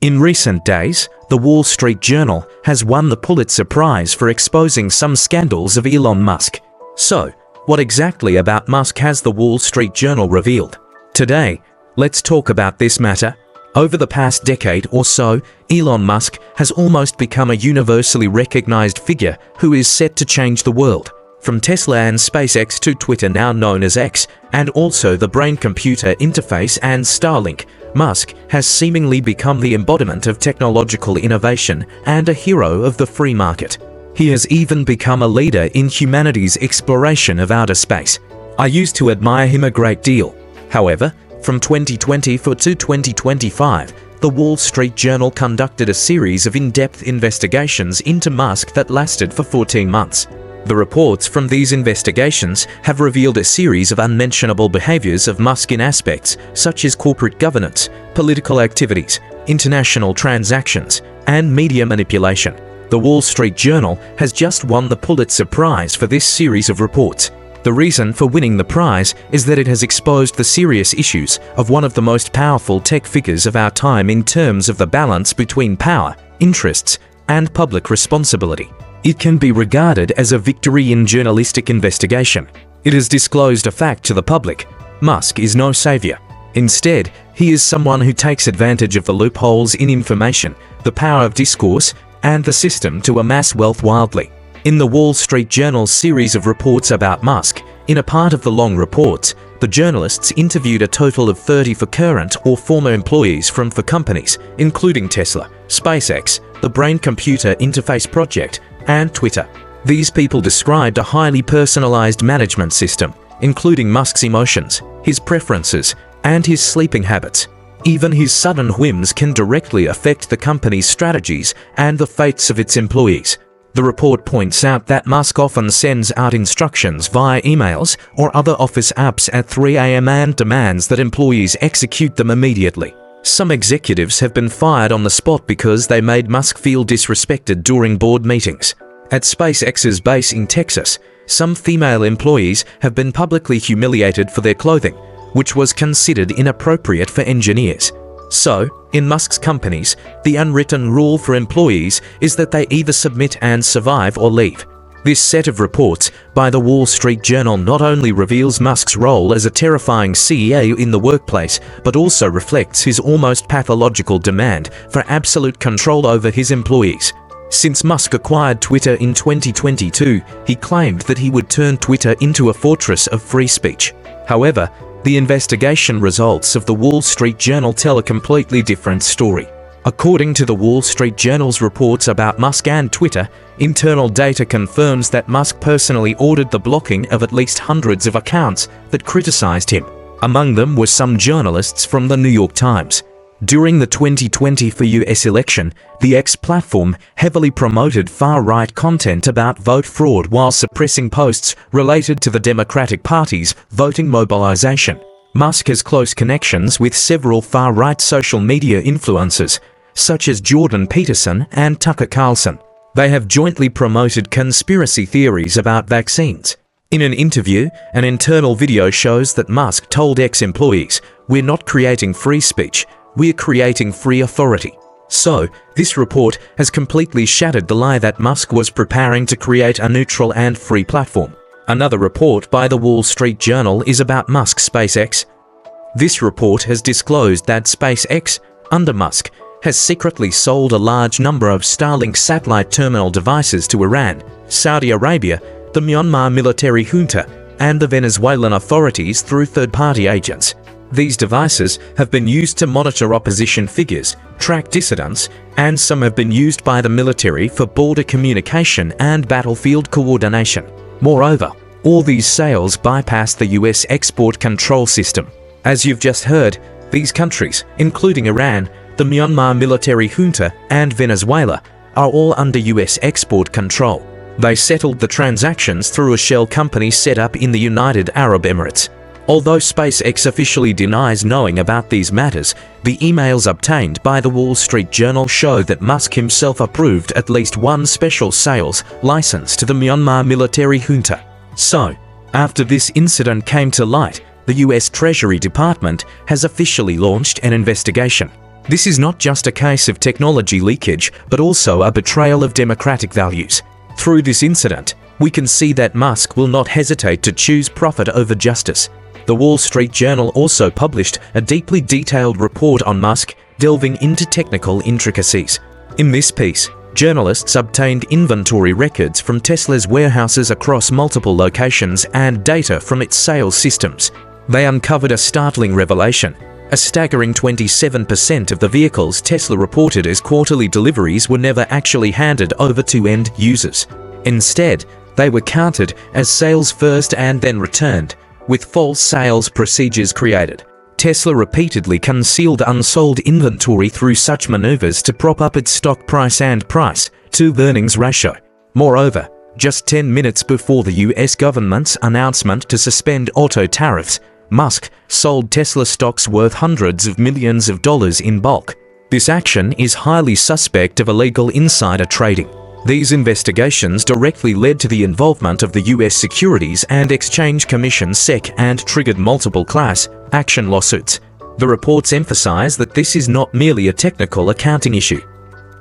In recent days, the Wall Street Journal has won the Pulitzer Prize for exposing some scandals of Elon Musk. So, what exactly about Musk has the Wall Street Journal revealed? Today, let's talk about this matter. Over the past decade or so, Elon Musk has almost become a universally recognized figure who is set to change the world. From Tesla and SpaceX to Twitter, now known as X, and also the brain-computer interface and Starlink, Musk has seemingly become the embodiment of technological innovation and a hero of the free market. He has even become a leader in humanity's exploration of outer space. I used to admire him a great deal. However, from 2024 to 2025, the Wall Street Journal conducted a series of in-depth investigations into Musk that lasted for 14 months. The reports from these investigations have revealed a series of unmentionable behaviors of Musk in aspects such as corporate governance, political activities, international transactions, and media manipulation. The Wall Street Journal has just won the Pulitzer Prize for this series of reports. The reason for winning the prize is that it has exposed the serious issues of one of the most powerful tech figures of our time in terms of the balance between power, interests, and public responsibility. It can be regarded as a victory in journalistic investigation. It has disclosed a fact to the public: Musk is no savior. Instead, he is someone who takes advantage of the loopholes in information, the power of discourse, and the system to amass wealth wildly. In the Wall Street Journal's series of reports about Musk, in a part of the long reports, the journalists interviewed a total of 30 current or former employees from companies, including Tesla, SpaceX, the Brain-Computer Interface Project, and Twitter. These people described a highly personalized management system, including Musk's emotions, his preferences, and his sleeping habits. Even his sudden whims can directly affect the company's strategies and the fates of its employees. The report points out that Musk often sends out instructions via emails or other office apps at 3 a.m. and demands that employees execute them immediately. Some executives have been fired on the spot because they made Musk feel disrespected during board meetings. At SpaceX's base in Texas, some female employees have been publicly humiliated for their clothing, which was considered inappropriate for engineers. So, in Musk's companies, the unwritten rule for employees is that they either submit and survive or leave. This set of reports by the Wall Street Journal not only reveals Musk's role as a terrifying CEO in the workplace, but also reflects his almost pathological demand for absolute control over his employees. Since Musk acquired Twitter in 2022, he claimed that he would turn Twitter into a fortress of free speech. However, the investigation results of the Wall Street Journal tell a completely different story. According to the Wall Street Journal's reports about Musk and Twitter, internal data confirms that Musk personally ordered the blocking of at least hundreds of accounts that criticized him. Among them were some journalists from the New York Times. During the 2024 US election, the X platform heavily promoted far-right content about vote fraud while suppressing posts related to the Democratic Party's voting mobilization. Musk has close connections with several far-right social media influencers, such as Jordan Peterson and Tucker Carlson. They have jointly promoted conspiracy theories about vaccines. In an interview, an internal video shows that Musk told ex-employees, "We're not creating free speech, we're creating free authority." So, this report has completely shattered the lie that Musk was preparing to create a neutral and free platform. Another report by the Wall Street Journal is about Musk's SpaceX. This report has disclosed that SpaceX, under Musk, has secretly sold a large number of Starlink satellite terminal devices to Iran, Saudi Arabia, the Myanmar military junta, and the Venezuelan authorities through third-party agents. These devices have been used to monitor opposition figures, track dissidents, and some have been used by the military for border communication and battlefield coordination. Moreover, all these sales bypass the US export control system. As you've just heard, these countries, including Iran, the Myanmar military junta, and Venezuela, are all under US export control. They settled the transactions through a shell company set up in the United Arab Emirates. Although SpaceX officially denies knowing about these matters, the emails obtained by the Wall Street Journal show that Musk himself approved at least one special sales license to the Myanmar military junta. So, after this incident came to light, the US Treasury Department has officially launched an investigation. This is not just a case of technology leakage, but also a betrayal of democratic values. Through this incident, we can see that Musk will not hesitate to choose profit over justice. The Wall Street Journal also published a deeply detailed report on Musk, delving into technical intricacies. In this piece, journalists obtained inventory records from Tesla's warehouses across multiple locations and data from its sales systems. They uncovered a startling revelation. A staggering 27% of the vehicles Tesla reported as quarterly deliveries were never actually handed over to end users. Instead, they were counted as sales first and then returned, with false sales procedures created. Tesla repeatedly concealed unsold inventory through such maneuvers to prop up its stock price and price-to-earnings ratio. Moreover, just 10 minutes before the US government's announcement to suspend auto tariffs, Musk sold Tesla stocks worth hundreds of millions of dollars in bulk. This action is highly suspect of illegal insider trading. These investigations directly led to the involvement of the US Securities and Exchange Commission (SEC) and triggered multiple class action lawsuits. The reports emphasize that this is not merely a technical accounting issue.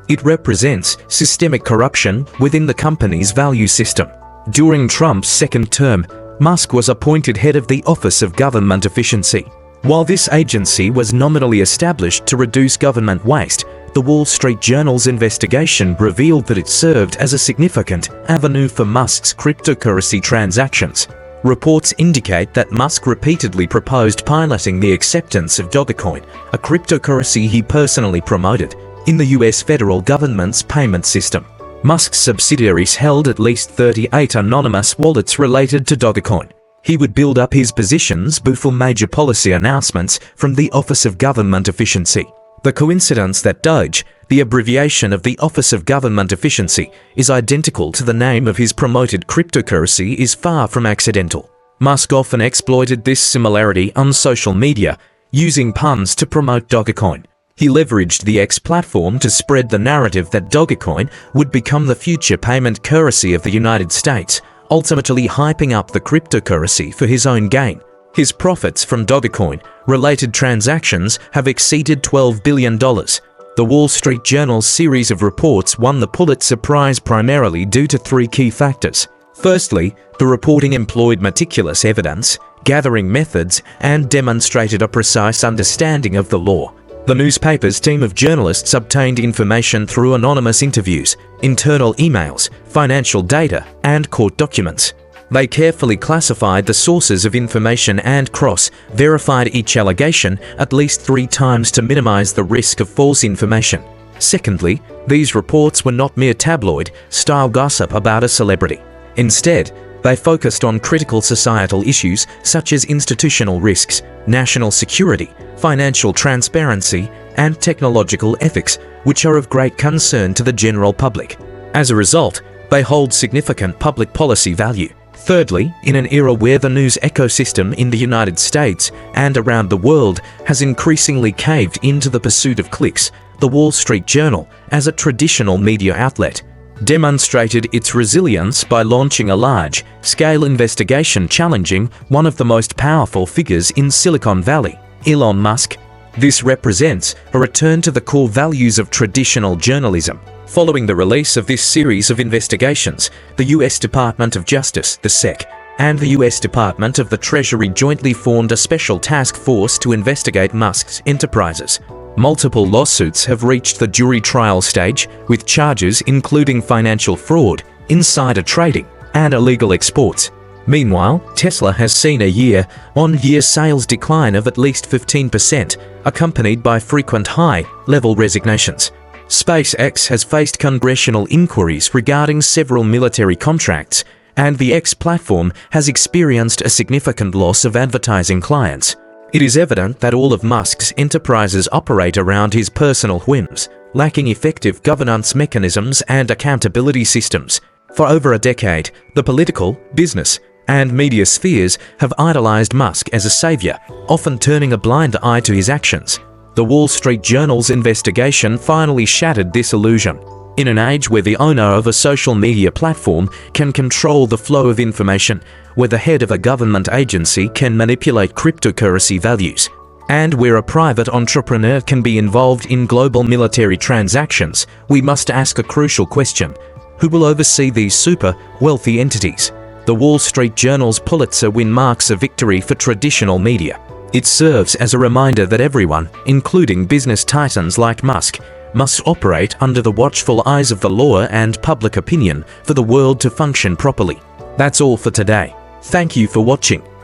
It represents systemic corruption within the company's value system. During Trump's second term, Musk was appointed head of the Office of Government Efficiency. While this agency was nominally established to reduce government waste, the Wall Street Journal's investigation revealed that it served as a significant avenue for Musk's cryptocurrency transactions. Reports indicate that Musk repeatedly proposed piloting the acceptance of Dogecoin, a cryptocurrency he personally promoted, in the US federal government's payment system. Musk's subsidiaries held at least 38 anonymous wallets related to Dogecoin. He would build up his positions before major policy announcements from the Office of Government Efficiency. The coincidence that Doge, the abbreviation of the Office of Government Efficiency, is identical to the name of his promoted cryptocurrency is far from accidental. Musk often exploited this similarity on social media, using puns to promote Dogecoin. He leveraged the X platform to spread the narrative that Dogecoin would become the future payment currency of the United States, ultimately hyping up the cryptocurrency for his own gain. His profits from Dogecoin-related transactions have exceeded $12 billion. The Wall Street Journal's series of reports won the Pulitzer Prize primarily due to three key factors. Firstly, the reporting employed meticulous evidence, gathering methods, and demonstrated a precise understanding of the law. The newspaper's team of journalists obtained information through anonymous interviews, internal emails, financial data, and court documents. They carefully classified the sources of information and cross-verified each allegation at least 3 times to minimize the risk of false information. Secondly, these reports were not mere tabloid-style gossip about a celebrity. Instead, they focused on critical societal issues such as institutional risks, national security, financial transparency, and technological ethics, which are of great concern to the general public. As a result, they hold significant public policy value. Thirdly, in an era where the news ecosystem in the United States and around the world has increasingly caved into the pursuit of clicks, the Wall Street Journal, as a traditional media outlet, demonstrated its resilience by launching a large-scale investigation challenging one of the most powerful figures in Silicon Valley, Elon Musk. This represents a return to the core values of traditional journalism. Following the release of this series of investigations, the U.S. Department of Justice, the SEC, and the U.S. Department of the Treasury jointly formed a special task force to investigate Musk's enterprises. Multiple lawsuits have reached the jury trial stage, with charges including financial fraud, insider trading, and illegal exports. Meanwhile, Tesla has seen a year-on-year sales decline of at least 15%, accompanied by frequent high-level resignations. SpaceX has faced congressional inquiries regarding several military contracts, and the X platform has experienced a significant loss of advertising clients. It is evident that all of Musk's enterprises operate around his personal whims, lacking effective governance mechanisms and accountability systems. For over a decade, the political, business, and media spheres have idolized Musk as a savior, often turning a blind eye to his actions. The Wall Street Journal's investigation finally shattered this illusion. In an age where the owner of a social media platform can control the flow of information, where the head of a government agency can manipulate cryptocurrency values, And where a private entrepreneur can be involved in global military transactions, we must ask a crucial question: who will oversee these super wealthy entities? The Wall Street Journal's Pulitzer win marks a victory for traditional media. It serves as a reminder that everyone, including business titans like Musk, must operate under the watchful eyes of the law and public opinion for the world to function properly. That's all for today. Thank you for watching.